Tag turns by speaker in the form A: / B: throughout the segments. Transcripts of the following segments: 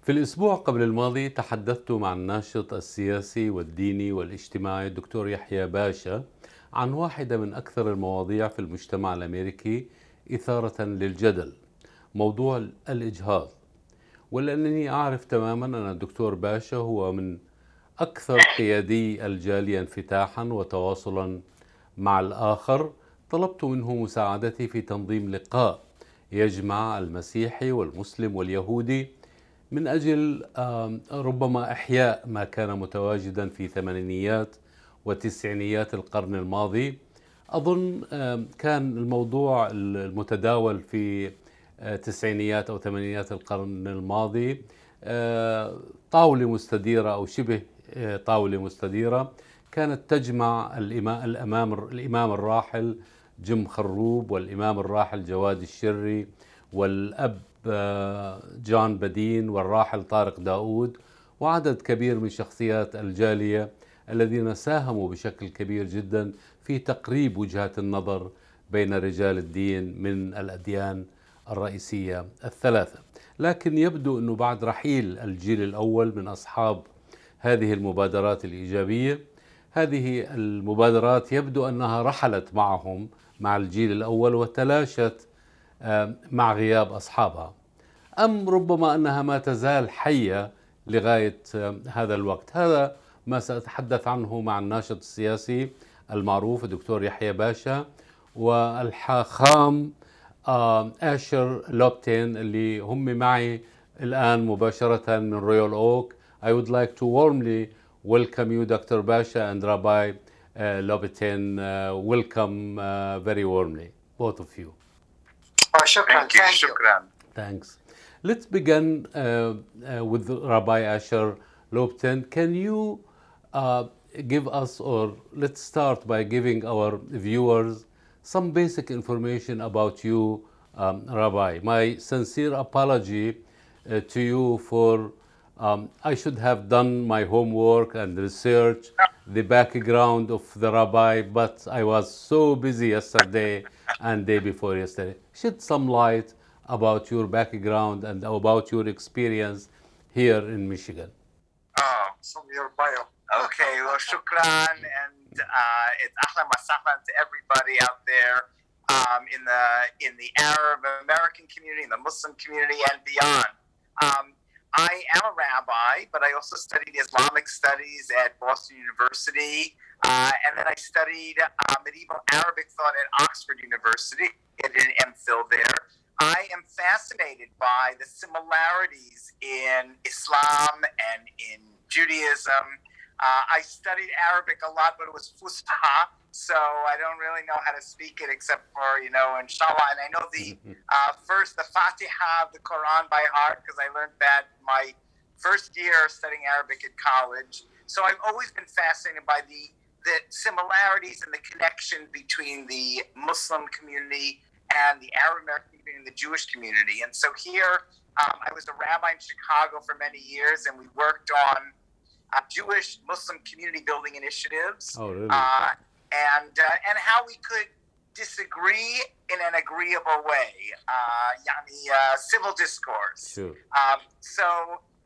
A: في الأسبوع قبل الماضي تحدثت مع الناشط السياسي والديني والاجتماعي الدكتور يحيى باشا عن واحدة من أكثر المواضيع في المجتمع الامريكي إثارة للجدل، موضوع الإجهاض. ولأنني أعرف تماما أن الدكتور باشا هو من أكثر قيادي الجالية انفتاحا وتواصلا مع الآخر، طلبت منه مساعدتي في تنظيم لقاء يجمع المسيحي والمسلم واليهودي من أجل ربما إحياء ما كان متواجدا في ثمانينيات وتسعينيات القرن الماضي. أظن كان الموضوع المتداول في تسعينيات أو ثمانينيات القرن الماضي طاولة مستديرة أو شبه طاولة مستديرة كانت تجمع الإمام الراحل جيم خروب والإمام الراحل جواد الشري والأب جون بدين والراحل طارق داود وعدد كبير من شخصيات الجالية الذين ساهموا بشكل كبير جدا في تقريب وجهات النظر بين رجال الدين من الأديان الرئيسية الثلاثة. لكن يبدو أنه بعد رحيل الجيل الأول من أصحاب هذه المبادرات الإيجابية، هذه المبادرات يبدو أنها رحلت معهم مع الجيل الأول وتلاشت مع غياب أصحابها، أم ربما أنها ما تزال حية لغاية هذا الوقت. هذا ما سأتحدث عنه مع الناشط السياسي المعروف الدكتور يحيى باشا والحاخام آشر لوبتين اللي هم معي الآن مباشرة من رويال أوك. I would like to warmly welcome you Dr. Basha and Rabbi Lopatin. Welcome very warmly, both of you.
B: Thank you.
A: Thanks. Let's begin with Rabbi Asher Lopatin. Can you give us, or let's start by giving our viewers some basic information about you, Rabbi. My sincere apology to you for I should have done my homework and research the background of the Rabbi, but I was so busy yesterday and day before yesterday. Shed some light about your background and about your experience here in Michigan.
B: From your bio. Okay, well, shukran, and it's ahlan wa sahlan to everybody out there in the Arab American community, in the Muslim community, and beyond. I am a rabbi, but I also studied Islamic studies at Boston University, and then I studied medieval Arabic thought at Oxford University. I did an MPhil there. I am fascinated by the similarities in Islam and in Judaism. I studied Arabic a lot, but it was Fusha, so I don't really know how to speak it except for, inshallah. And I know the the Fatiha of the Quran by heart because I learned that my first year studying Arabic at college. So I've always been fascinated by the similarities and the connection between the Muslim community and the Arab American community and the Jewish community. And so here, I was a rabbi in Chicago for many years, and we worked on Jewish Muslim community building initiatives.
A: Oh, really?
B: And how we could disagree in an agreeable way, civil discourse.
A: Sure.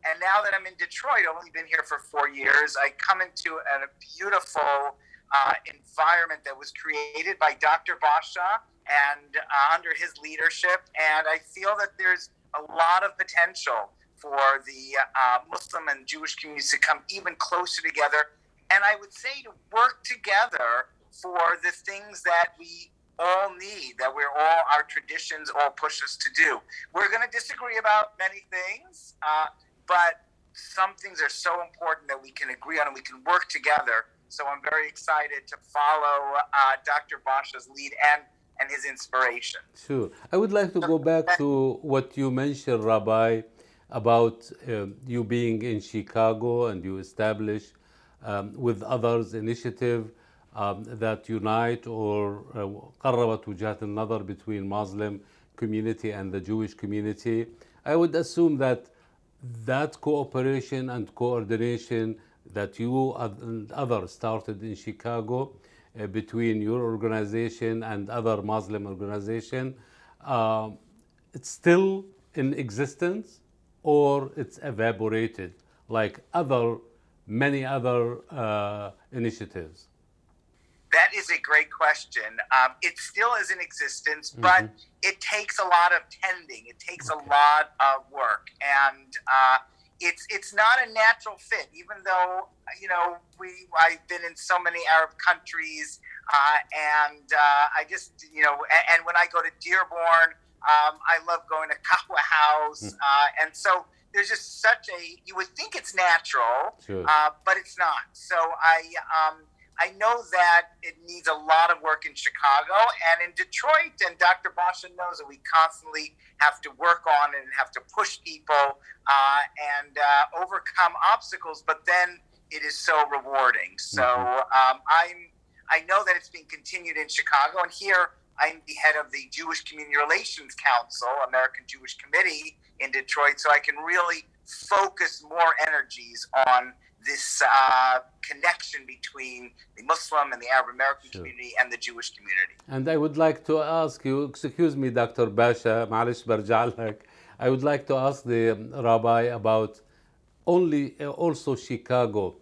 B: And now that I'm in Detroit, I've only been here for 4 years, I come into a beautiful environment that was created by Dr. Basha and under his leadership. And I feel that there's a lot of potential for the Muslim and Jewish communities to come even closer together. And I would say to work together for the things that we all need, that our traditions all push us to do. We're going to disagree about many things, but some things are so important that we can agree on and we can work together. So I'm very excited to follow Dr. Basha's lead and his inspiration.
A: Sure. I would like to go back to what you mentioned, Rabbi, about you being in Chicago and you establish with others initiative that unite or قربت وجهات النظر between Muslim community and the Jewish community. I would assume that cooperation and coordination that you and others started in Chicago between your organization and other Muslim organization, it's still in existence or it's evaporated like many other initiatives?
B: That is a great question. It still is in existence, but it takes a lot of tending. It takes a lot of work, and it's not a natural fit. Even though I've been in so many Arab countries, and I just and when I go to Dearborn, I love going to Kahwa House, and so there's just you would think it's natural,
A: Sure.
B: But it's not. So I know that it needs a lot of work in Chicago and in Detroit, and Dr. Basha knows that we constantly have to work on it and have to push people and overcome obstacles, but then it is so rewarding. So I know that it's being continued in Chicago, and here I'm the head of the Jewish Community Relations Council, American Jewish Committee in Detroit, so I can really focus more energies on this connection between the Muslim and the Arab American community and the Jewish community.
A: And I would like to ask you, excuse me, Dr. Basha, معلش برجع لك. I would like to ask the Rabbi about also Chicago.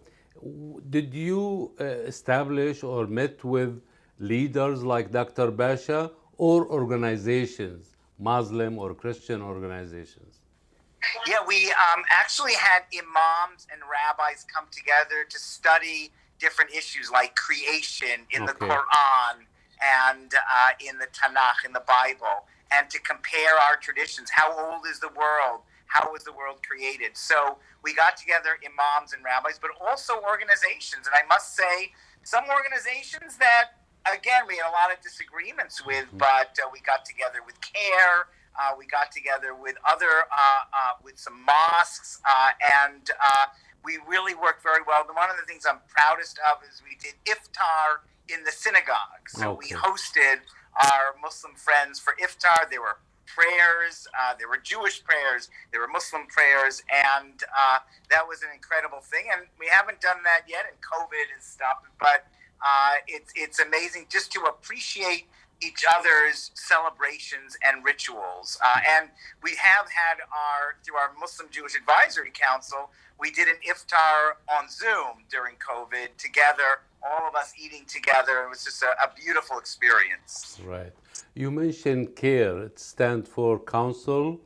A: Did you establish or met with leaders like Dr. Basha or organizations, Muslim or Christian organizations?
B: Yeah, we actually had imams and rabbis come together to study different issues like creation in the Quran and in the Tanakh, in the Bible, and to compare our traditions. How old is the world? How was the world created? So we got together imams and rabbis, but also organizations. And I must say, some organizations that, again, we had a lot of disagreements with, but we got together with CARE. We got together with with some mosques, and we really worked very well. And one of the things I'm proudest of is we did iftar in the synagogue. So we hosted our Muslim friends for iftar. There were prayers, there were Jewish prayers, there were Muslim prayers, and that was an incredible thing. And we haven't done that yet, and COVID is stopping, but it's amazing just to appreciate each other's celebrations and rituals. And we have had through our Muslim Jewish Advisory Council, we did an iftar on Zoom during COVID together, all of us eating together. It was just a beautiful experience.
A: Right. You mentioned CARE. It stands for Council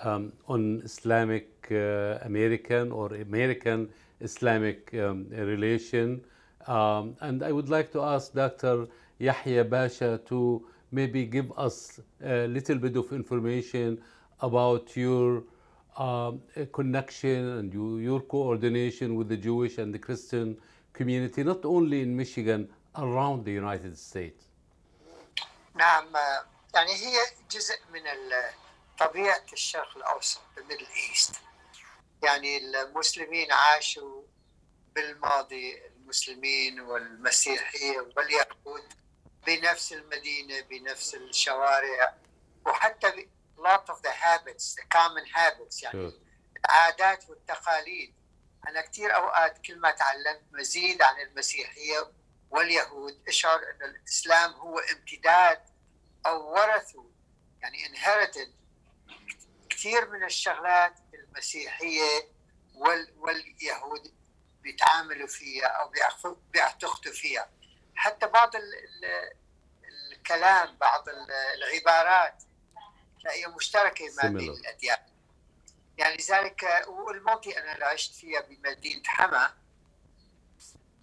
A: on Islamic American or American Islamic Relation. And I would like to ask Dr. Yahya Basha to maybe give us a little bit of information about your connection and your coordination with the Jewish and the Christian community, not only in Michigan, around the United States.
C: نعم، يعني هي جزء من طبيعة الشرق الأوسط، الميدل إيست. يعني المسلمين عاشوا بالماضي، المسلمين والمسيحية واليهود بنفس المدينة، بنفس الشوارع، وحتى lot of the habits, the common habits، يعني العادات والتقاليد. أنا كثير أوقات كل ما تعلمت مزيد عن المسيحية واليهود أشعر أن الإسلام هو امتداد أو ورثوا، يعني inherited كثير من الشغلات المسيحية واليهود بيتعاملوا فيها أو بيعتقدوا فيها. حتى بعض الكلام، بعض العبارات هي مشتركة ما بين الأديان. يعني ذلك والمنطقة أنا اللي عشت فيها بمدينة حما،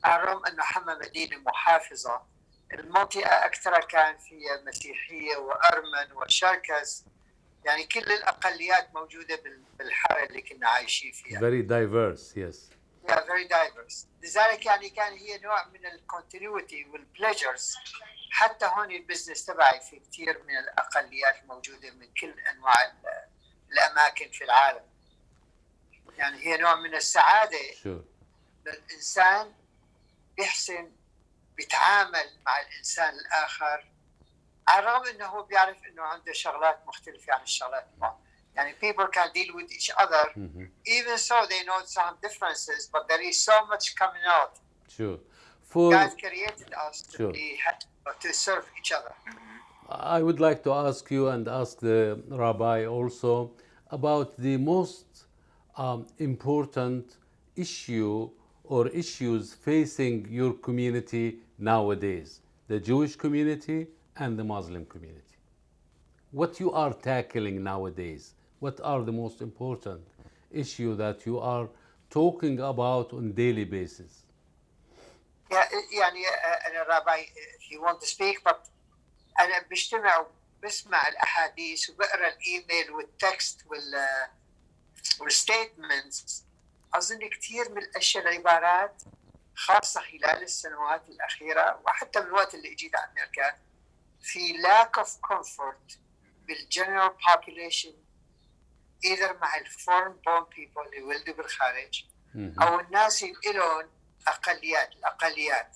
C: على الرغم أنه حما مدينة محافظة، المنطقة أكثر كان فيها مسيحية وأرمن وشركز، يعني كل الأقليات موجودة بالحارة اللي كنا عايشين فيها.
A: Very diverse, yes.
C: Yeah, very diverse. لذلك يعني كان هي نوع من الكونتينيوتي والبليجرز. حتى هون البزنس تبعي في كثير من الأقليات الموجودة من كل أنواع الأماكن في العالم. يعني هي نوع من السعادة. للإنسان بيحسن بيتعامل مع الإنسان الآخر، على الرغم إنه هو بيعرف إنه عنده شغلات مختلفة عن الشغلات معه. يعني people can deal with each other, even so they know some differences, but there is so much coming out.
A: Sure.
C: God created us to
A: Sure.
C: to serve each other.
A: I would like to ask you and ask the Rabbi also about the most important issue or issues facing your community nowadays, the Jewish community and the Muslim community. What you are tackling nowadays, what are the most important issue that you are talking about on daily basis?
C: يعني أنا رابي if you want to speak but أنا بجتمع وبسمع الأحاديث وبقرأ الإيميل والتكست والستيتمنتس. أظن كثير من الأشياء العبارات خاصة خلال السنوات الأخيرة وحتى من الوقت اللي اجيت على أمريكا في lack of comfort بالجنرال population either مع الفورن بورن people اللي ولدوا بالخارج أو الناس اللي لهم الأقليات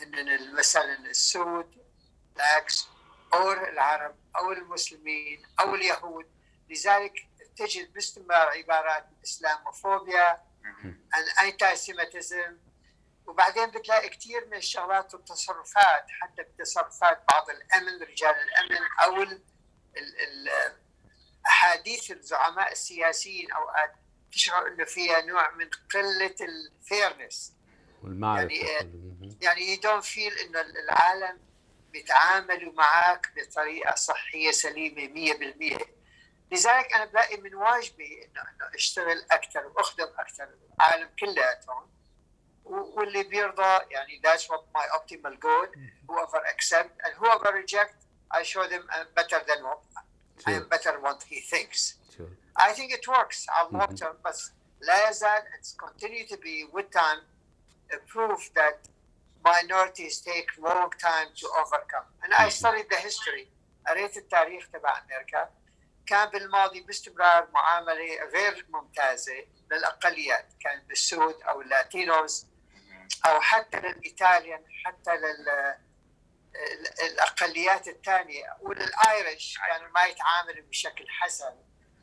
C: هن مثلا السود العكس أو العرب أو المسلمين أو اليهود. لذلك تجد باستمرار عبارات الإسلاموفوبيا الأنتي سيميتيزم وبعدين بتلاقي كثير من الشغلات والتصرفات حتى بتصرفات بعض الأمن رجال الأمن أو أحاديث الزعماء السياسيين أوقات تشعر إنه فيها نوع من قلة الفيرنس
A: والمعرفة.
C: يعني you don't feel إنه العالم بيتعاملوا معك بطريقة صحية سليمة 100%. لذلك أنا بلاقي من واجبي إنه أشتغل أكثر وأخدم أكثر العالم كلياتهم واللي بيرضى يعني that's what my optimal goal. Whoever accept and whoever reject I show them I'm better than what I am better what he thinks.
A: Sure.
C: I think it works على long term بس لا يزال it's continue to be with time a proof that minorities take long time to overcome. And I studied the history. قريت التاريخ تبع أمريكا كان بالماضي باستمرار معاملة غير ممتازة للأقليات كان بالسود أو اللاتينوز أو حتى للإيطاليان حتى للأقليات الثانية وللآيرش كانوا ما يتعاملوا بشكل حسن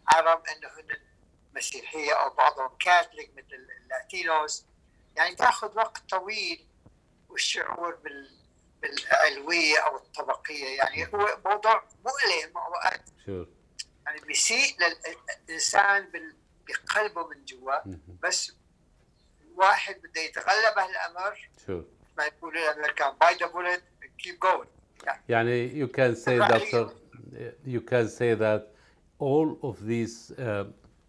C: عرب أنه هن مسيحية أو بعضهم كاثوليك مثل اللاتينوز. يعني تأخذ وقت طويل والشعور بالعلوية أو الطبقية يعني هو موضوع مؤلم أوقات يعني بيسيء للإنسان بقلبه من جوا بس واحد بده يتغلب على الأمر ما يقولوا الأمريكان by the bullet keep going.
A: يعني you can say Doctor, you can say that all of these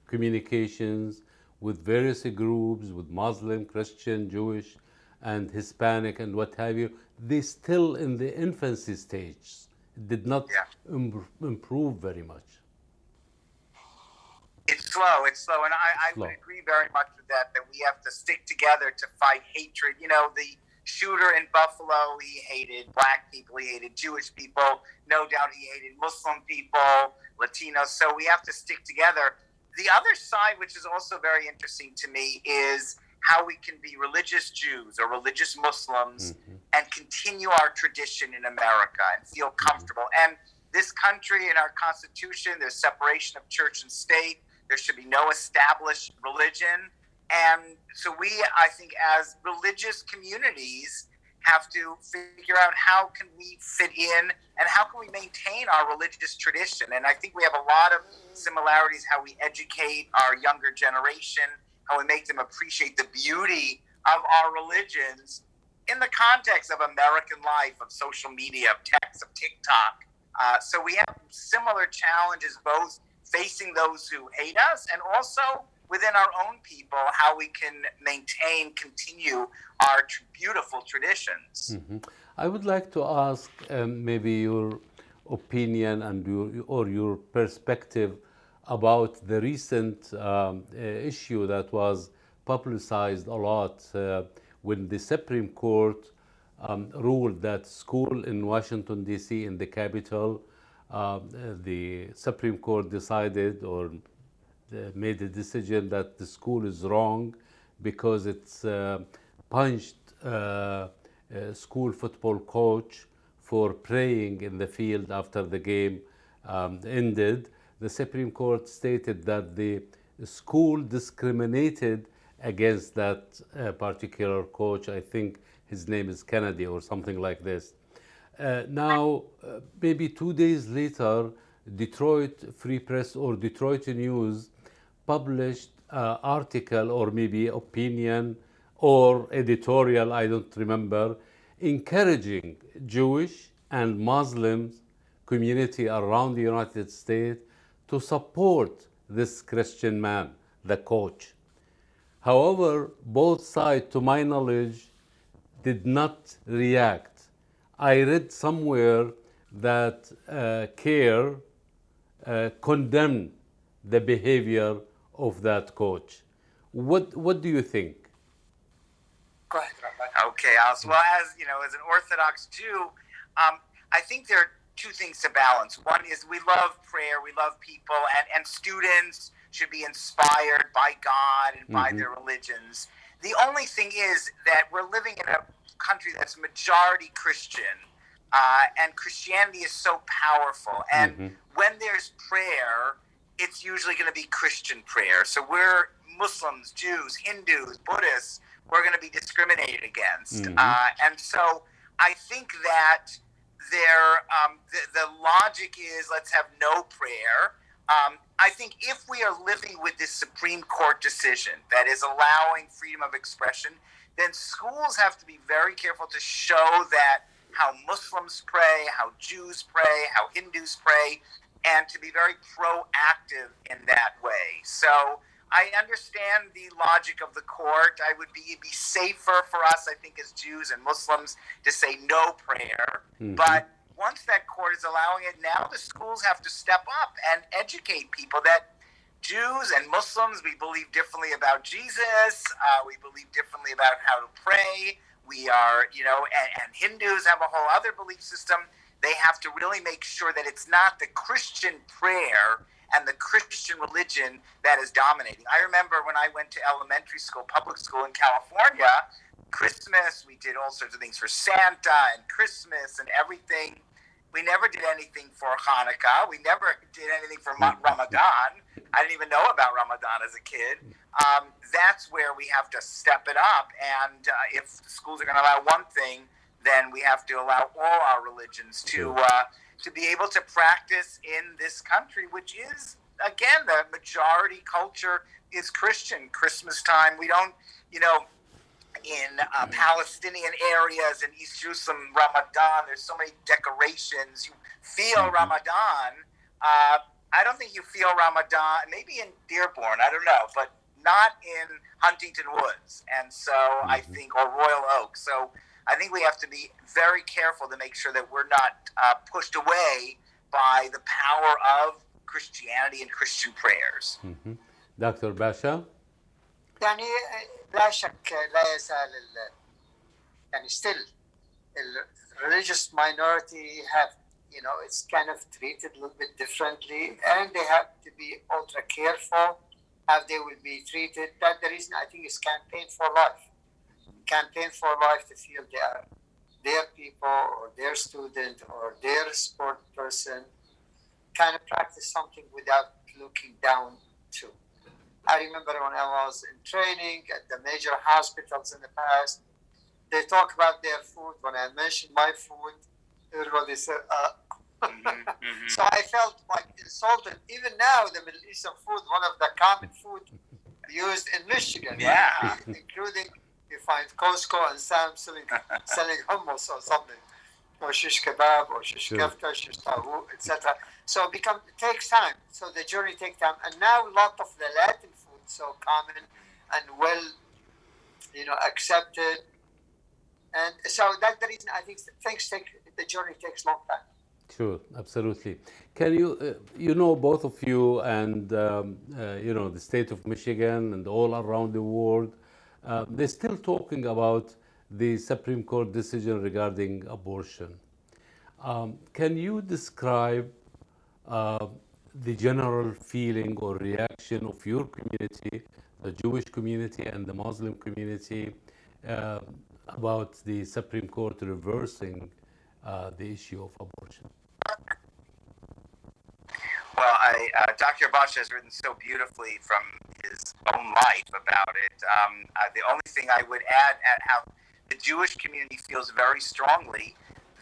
A: communications with various groups, with Muslim, Christian, Jewish, and Hispanic, and what have you, they still in the infancy stage. It did not improve very much.
B: It's slow, and I would agree very much with that we have to stick together to fight hatred. You know, the shooter in Buffalo, he hated black people, he hated Jewish people, no doubt he hated Muslim people, Latinos, so we have to stick together. The other side, which is also very interesting to me, is how we can be religious Jews or religious Muslims and continue our tradition in America and feel comfortable. And this country, in our Constitution, there's separation of church and state. There should be no established religion. And so we, I think, as religious communities, have to figure out how can we fit in and how can we maintain our religious tradition. And I think we have a lot of similarities, how we educate our younger generation, how we make them appreciate the beauty of our religions in the context of American life, of social media, of text, of TikTok. So we have similar challenges, both facing those who hate us and also within our own people, how we can maintain, continue our beautiful traditions.
A: I would like to ask maybe your opinion and your perspective about the recent issue that was publicized a lot when the Supreme Court ruled that school in Washington, D.C., in the Capitol, the Supreme Court decided or made a decision that the school is wrong because it's punched a school football coach for praying in the field after the game ended. The Supreme Court stated that the school discriminated against that particular coach. I think his name is Kennedy or something like this. Now, maybe 2 days later, Detroit Free Press or Detroit News published article or maybe opinion or editorial, I don't remember, encouraging Jewish and Muslim community around the United States to support this Christian man, the coach. However, both sides, to my knowledge, did not react. I read somewhere that CARE condemned the behavior of that coach. What do you think?
C: Go ahead, Rabbi.
B: Okay, well, as you know, as an Orthodox Jew, I think there are two things to balance. One is we love prayer, we love people, and students should be inspired by God and by their religions. The only thing is that we're living in a country that's majority Christian, and Christianity is so powerful. And when there's prayer, it's usually going to be Christian prayer. So we're Muslims, Jews, Hindus, Buddhists, we're going to be discriminated against. And so I think that the logic is let's have no prayer. I think if we are living with this Supreme Court decision that is allowing freedom of expression, then schools have to be very careful to show that how Muslims pray, how Jews pray, how Hindus pray, and to be very proactive in that way. So I understand the logic of the court. It'd be safer for us, I think, as Jews and Muslims to say no prayer. But once that court is allowing it, now the schools have to step up and educate people that Jews and Muslims, we believe differently about Jesus. We believe differently about how to pray. We are, and Hindus have a whole other belief system. They have to really make sure that it's not the Christian prayer and the Christian religion that is dominating. I remember when I went to elementary school, public school in California, Christmas, we did all sorts of things for Santa and Christmas and everything. We never did anything for Hanukkah. We never did anything for Ramadan. I didn't even know about Ramadan as a kid. That's where we have to step it up. And if schools are going to allow one thing, then we have to allow all our religions to be able to practice in this country, which is, again, the majority culture is Christian. Christmas time, we don't, in Palestinian areas in East Jerusalem, Ramadan, there's so many decorations. You feel Ramadan. I don't think you feel Ramadan, maybe in Dearborn, I don't know, but not in Huntington Woods. And so I think, or Royal Oak. So I think we have to be very careful to make sure that we're not pushed away by the power of Christianity and Christian prayers.
A: Dr. Basha?
C: يعني لا شك لا يزال يعني still religious minority have it's kind of treated a little bit differently, and they have to be ultra careful how they will be treated. That's the reason I think it's campaign for life. Campaign for life to feel they are their people or their student or their sport person, kind of practice something without looking down to. I remember when I was in training at the major hospitals in the past, they talk about their food. When I mentioned my food, everybody said, So I felt like insulted. Even now, the Middle Eastern food, one of the common food used in Michigan, right? Including you find Costco and Sam's selling hummus or something, or shish kebab, or shish kefta, shish tahu, etc. So it takes time. So the journey takes time. And now a lot of the Latin food is so common and well, accepted. And so that's the reason I think the journey takes a long time.
A: Sure, absolutely. Can you, both of you and, the state of Michigan and all around the world, they're still talking about the Supreme Court decision regarding abortion. Can you describe the general feeling or reaction of your community, the Jewish community and the Muslim community, about the Supreme Court reversing the issue of abortion?
B: Well, Dr. Basha has written so beautifully from his own life about it. The only thing I would add at how the Jewish community feels very strongly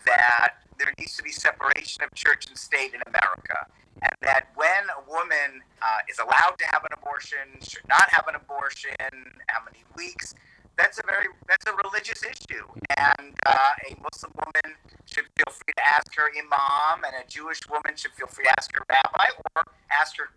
B: that there needs to be separation of church and state in America, and that when a woman is allowed to have an abortion, should not have an abortion, how many weeks, that's a religious issue, and a Muslim woman should feel free to ask her imam, and a Jewish woman should feel free to ask her rabbi, or ask her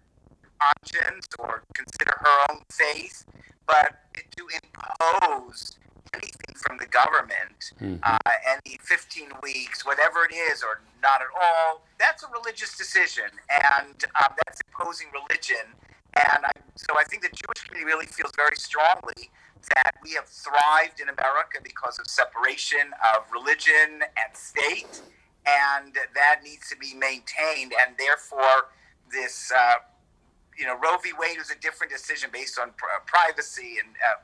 B: conscience, or consider her own faith. But to impose anything from the government, any 15 weeks, whatever it is, or not at all, that's a religious decision, and that's imposing religion. And so I think the Jewish community really feels very strongly that we have thrived in America because of separation of religion and state, and that needs to be maintained. And therefore, this, Roe v. Wade was a different decision based on privacy,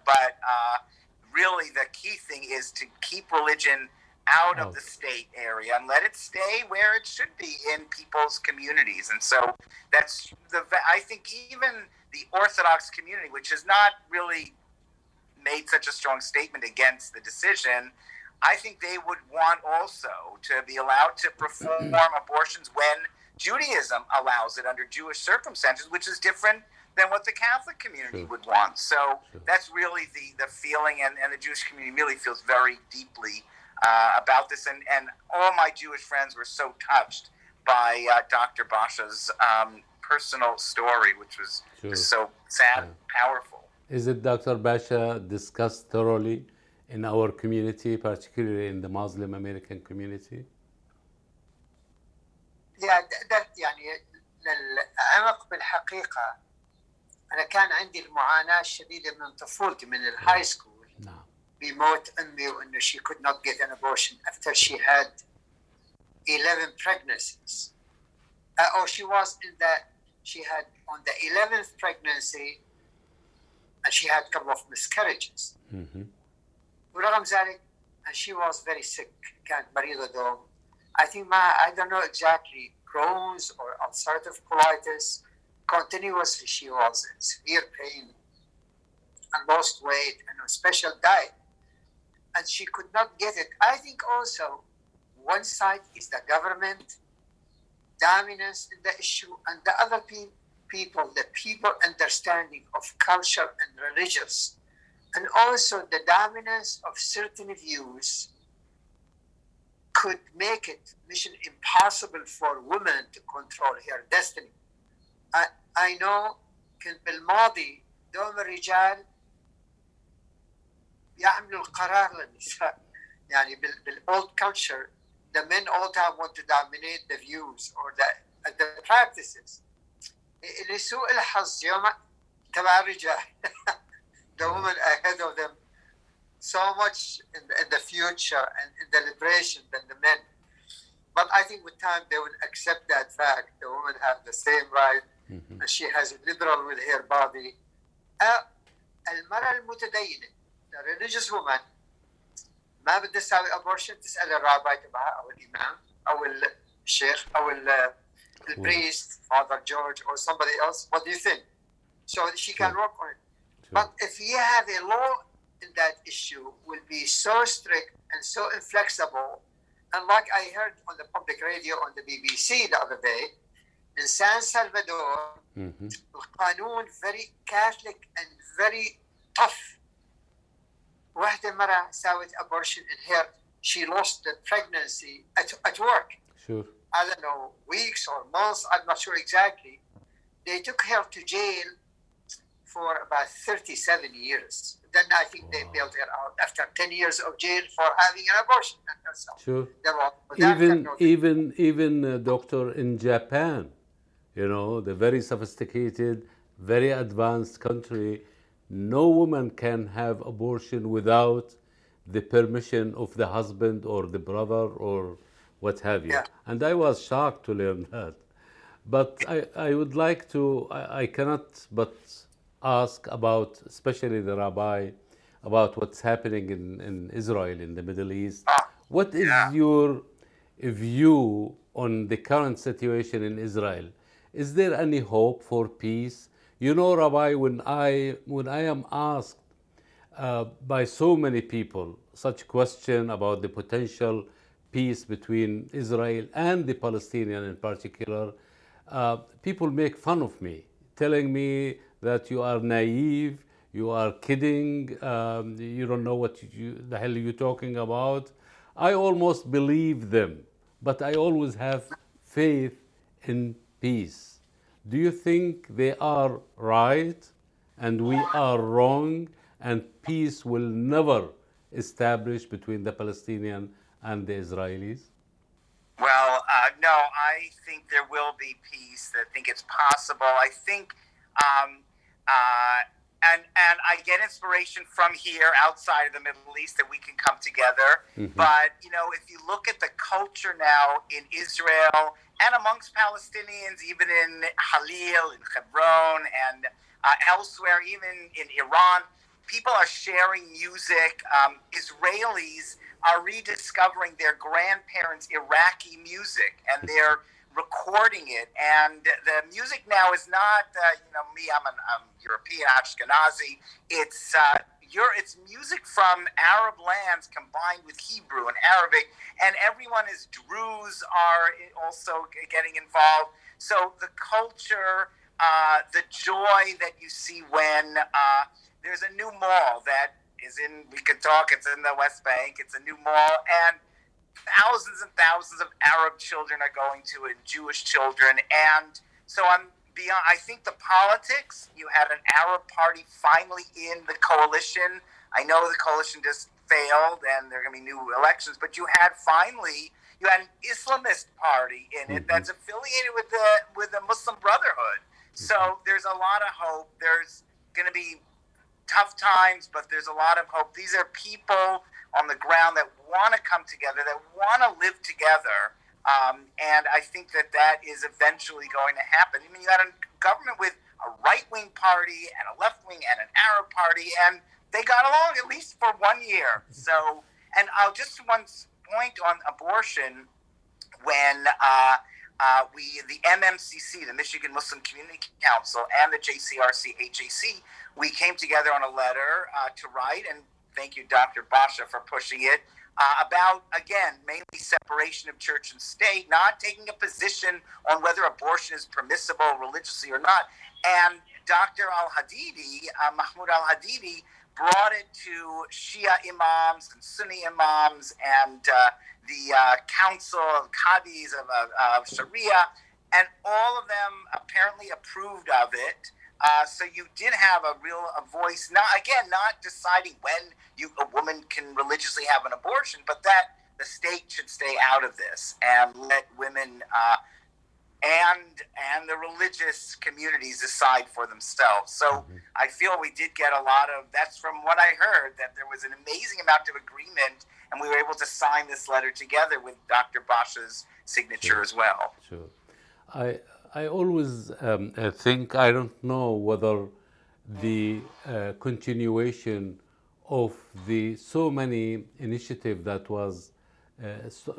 B: but really the key thing is to keep religion out of the state area and let it stay where it should be in people's communities. And so I think even the Orthodox community, which has not really made such a strong statement against the decision, I think they would want also to be allowed to perform abortions when Judaism allows it under Jewish circumstances, which is different than what the Catholic community would want. So that's really the feeling, and the Jewish community really feels very deeply about this. And all my Jewish friends were so touched by Dr. Basha's personal story, which was just so sad and powerful.
A: Is it, Dr. Basha, discussed thoroughly in our community, particularly in the Muslim American community?
C: ده يعني للعمق بالحقيقة أنا كان عندي المعاناة الشديدة من طفولتي من الهاي سكول بموت أمي وإنه she could not get an abortion after she had 11 pregnancies. She had on the 11th pregnancy and she had a couple of miscarriages. ورغم ذلك and she was very sick, كانت مريضة دوم. I don't know exactly, Crohn's or ulcerative colitis. Continuously she was in severe pain and lost weight and on special diet. And she could not get it. I think also one side is the government dominance in the issue, and the other the people understanding of culture and religious, and also the dominance of certain views could make it mission impossible for women to control her destiny. I know كان بالماضي دوم الرجال يعملوا القرار للنساء. يعني old culture, the men all time want to dominate the views or the practices. لسوء الحظ يوم تبع الرجال the women ahead of them so much in the future and in the liberation than the men. But I think with time they will accept that fact. The women have the same right, and she has a liberal with her body. المرأة المتدينة, the religious woman, ما بدها تسوي abortion, تسأل الرابع تبعها أو الإمام أو الشيخ أو the priest, Father George, or somebody else. What do you think? So she can work on it. But if you have a law in that issue, will be so strict and so inflexible, and like I heard on the public radio on the BBC the other day, in San Salvador, القانون very Catholic and very tough. واحدة مرة سوت abortion in her, she lost the pregnancy at work.
A: Sure.
C: I don't know, weeks or months, I'm not sure exactly. They took her to jail for about 37 years. Then I think they bailed her out after 10 years of jail for having an abortion.
A: Sure. Even doctor, in Japan, the very sophisticated, very advanced country, no woman can have abortion without the permission of the husband or the brother or what have you. Yeah. And I was shocked to learn that. But I would like to, I cannot but ask about, especially the rabbi, about what's happening in Israel, in the Middle East. What is your view on the current situation in Israel? Is there any hope for peace? Rabbi, when I am asked by so many people, such question about the potential peace between Israel and the Palestinian in particular, people make fun of me, telling me that you are naive, you are kidding, you don't know what the hell you're talking about. I almost believe them, but I always have faith in peace. Do you think they are right and we are wrong, and peace will never establish between the Palestinian and the Israelis?
B: Well, no, I think there will be peace. I think it's possible. I think, and I get inspiration from here outside of the Middle East that we can come together. Mm-hmm. But, you know, if you look at the culture now in Israel and amongst Palestinians, even in Halil, in Hebron, and elsewhere, even in Iran, people are sharing music. Israelis are rediscovering their grandparents' Iraqi music, and they're recording it. And the music now is not, me, I'm European, Ashkenazi. It's music from Arab lands combined with Hebrew and Arabic, and everyone is Druze are also getting involved. So the culture, the joy that you see when there's a new mall that is in, we can talk, it's in the West Bank, it's a new mall, and thousands of Arab children are going to it, Jewish children. And so I'm beyond, I think the politics, you had an Arab party finally in the coalition. I know the coalition just failed and there are going to be new elections, but you had an Islamist party in it that's affiliated with the Muslim Brotherhood. So there's a lot of hope. There's going to be tough times, but there's a lot of hope. These are people on the ground that want to come together, that want to live together. And I think that is eventually going to happen. I mean, you had a government with a right-wing party and a left-wing and an Arab party, and they got along at least for 1 year. So, and I'll just one point on abortion, when the MMCC, the Michigan Muslim Community Council, and the JCRC, HAC, we came together on a letter to write, and thank you, Dr. Basha, for pushing it, about, again, mainly separation of church and state, not taking a position on whether abortion is permissible religiously or not. And Dr. Al-Hadidi, Mahmoud Al-Hadidi, brought it to Shia imams and Sunni imams and the Council of Qadis of Sharia, and all of them apparently approved of it. So you did have a voice, not deciding when a woman can religiously have an abortion, but that the state should stay out of this and let women and the religious communities decide for themselves. So I feel we did get a lot of, that's from what I heard, that there was an amazing amount of agreement, and we were able to sign this letter together with Dr. Basha's signature as well.
A: Sure. I always think, I don't know whether the continuation of the so many initiative that was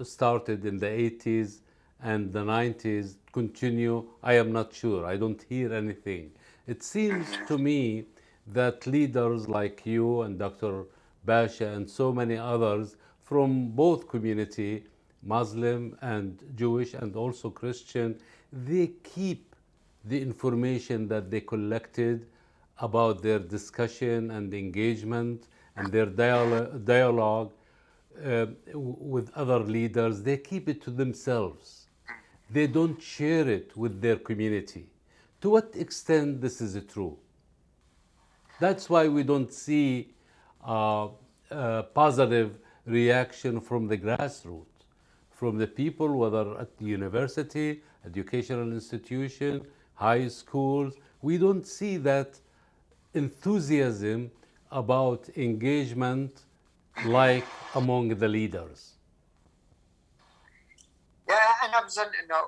A: started in the 80s and the 90s continue. I am not sure. I don't hear anything. It seems to me that leaders like you and Dr. Basha and so many others from both community, Muslim and Jewish and also Christian, they keep the information that they collected about their discussion and engagement and their dialogue with other leaders. They keep it to themselves. They don't share it with their community. To what extent this is true? That's why we don't see positive reaction from the grassroots, from the people, whether at the university, educational institution, high schools. We don't see that enthusiasm about engagement like among the leaders.
C: أنا بظن إنه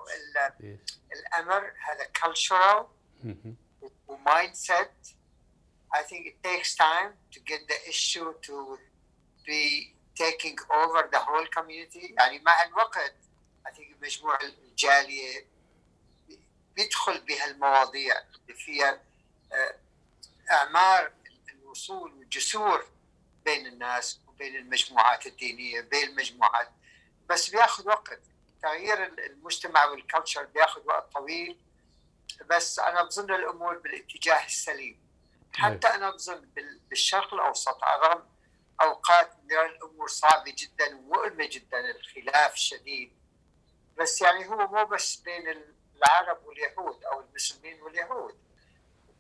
C: الأمر هذا cultural mindset. I think it takes time to get the issue to be taking over the whole community. يعني مع الوقت I think مجموع الجالية بيدخل بهالمواضيع اللي فيها أعمار الوصول والجسور بين الناس وبين المجموعات الدينية بين المجموعات، بس بياخذ وقت. تغيير المجتمع والكالتشر بياخذ وقت طويل، بس أنا بظن الأمور بالاتجاه السليم. حتى أنا بظن بالشرق الأوسط على الرغم أوقات نرى الأمور صعبة جدا ومؤلمة جدا، الخلاف الشديد، بس يعني هو مو بس بين العرب واليهود أو المسلمين واليهود.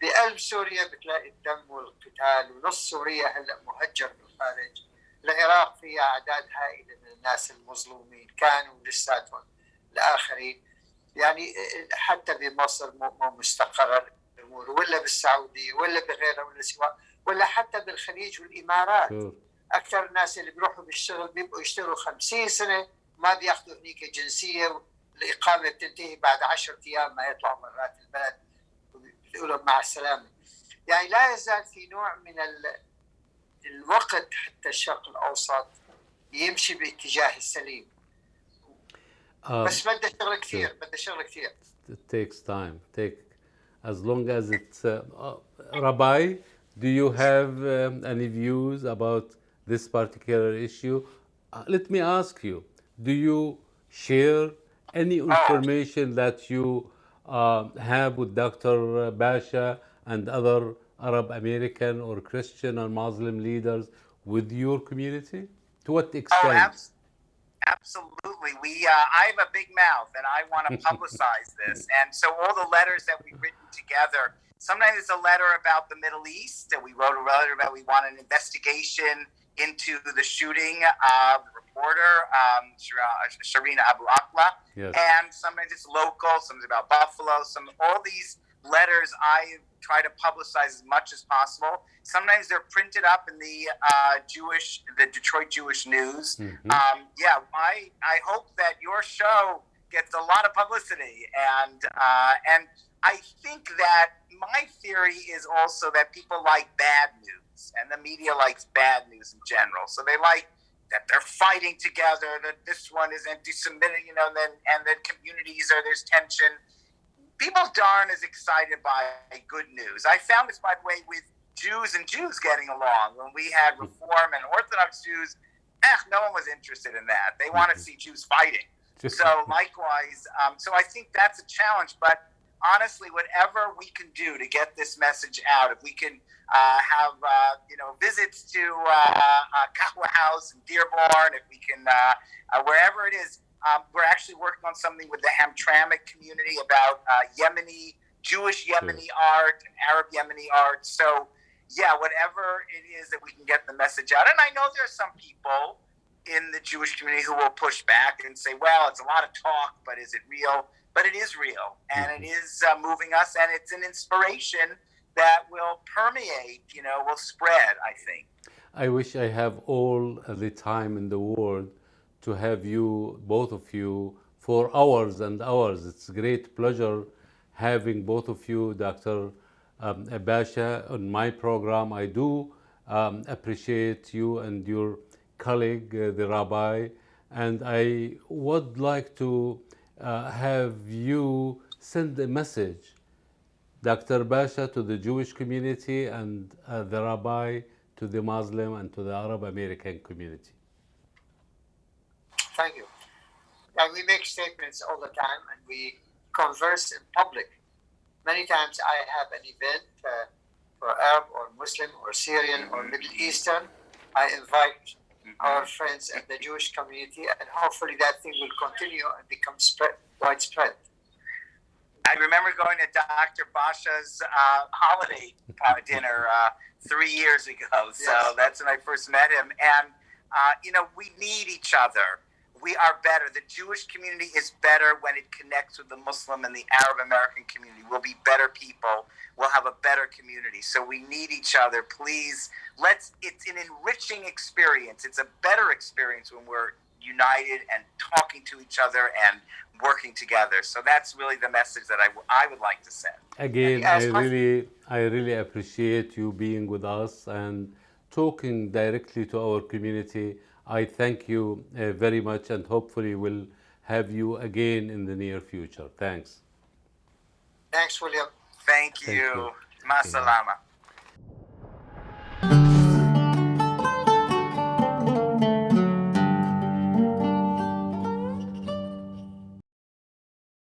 C: بقلب سوريا بتلاقي الدم والقتال، ونص سوريا هلا مهجر بالخارج. العراق فيها أعداد هائلة من الناس المظلومين كانوا لساتهم الآخرين. يعني حتى بمصر مو مستقرة الأمور، ولا بالسعودية ولا بغيرها ولا سواء، ولا حتى بالخليج والإمارات. أكثر الناس اللي بيروحوا بالشغل بيبقوا يشتغلوا 50 سنة ما بياخذوا هنيك جنسية، الإقامة بتنتهي بعد 10 أيام ما يطلعوا مرات البلد بيقولوا مع السلامة. يعني لا يزال في نوع من الوقت حتى الشرق الأوسط يمشي باتجاه السليم. بس بدها شغل كثير، بدها شغل كثير.
A: It takes time. As long as it's Rabbi, do you have any views about this particular issue? Let me ask you, do you share any information that you have with Dr. Basha and other Arab American or Christian or Muslim leaders with your community? To what extent?
B: Absolutely. I have a big mouth and I want to publicize this. And so all the letters that we've written together, sometimes it's a letter about the Middle East. We wrote a letter about we want an investigation into the shooting of the reporter, Shireen Abu Akleh.
A: Yes.
B: And sometimes it's local, sometimes about Buffalo. All these letters I try to publicize as much as possible. Sometimes they're printed up in the Detroit Jewish News. I hope that your show gets a lot of publicity, and I think that my theory is also that people like bad news, and the media likes bad news in general. So they like that they're fighting together, that this one is anti-Semitic, and then communities there's tension. People aren't as excited by good news. I found this, by the way, with Jews and Jews getting along. When we had Reform and Orthodox Jews, no one was interested in that. They want to see Jews fighting. So likewise, so I think that's a challenge. But honestly, whatever we can do to get this message out, if we can have visits to Kahwa House in Dearborn, if we can wherever it is. We're actually working on something with the Hamtramck community about Jewish Yemeni art and Arab Yemeni art. So, whatever it is that we can get the message out. And I know there are some people in the Jewish community who will push back and say, well, it's a lot of talk, but is it real? But it is real, and it is moving us, and it's an inspiration that will permeate, will spread, I think.
A: I wish I have all the time in the world to have you, both of you, for hours and hours. It's a great pleasure having both of you, Dr. Basha, on my program. I do appreciate you and your colleague, the Rabbi, and I would like to have you send a message, Dr. Basha, to the Jewish community and the Rabbi to the Muslim and to the Arab American community.
C: Thank you. We make statements all the time and we converse in public. Many times I have an event for Arab or Muslim or Syrian or Middle Eastern. I invite our friends in the Jewish community, and hopefully that thing will continue and become widespread.
B: I remember going to Dr. Basha's holiday dinner 3 years ago. So that's when I first met him. And, we need each other. We are better. The Jewish community is better when it connects with the Muslim and the Arab American community. We'll be better people. We'll have a better community. So we need each other. Please, it's an enriching experience. It's a better experience when we're united and talking to each other and working together. So that's really the message that I would like to send.
A: Again, I really appreciate you being with us and talking directly to our community. I thank you very much, and hopefully we'll have you again in the near future. Thanks.
C: Thanks, William.
B: Thank you. Ma salama.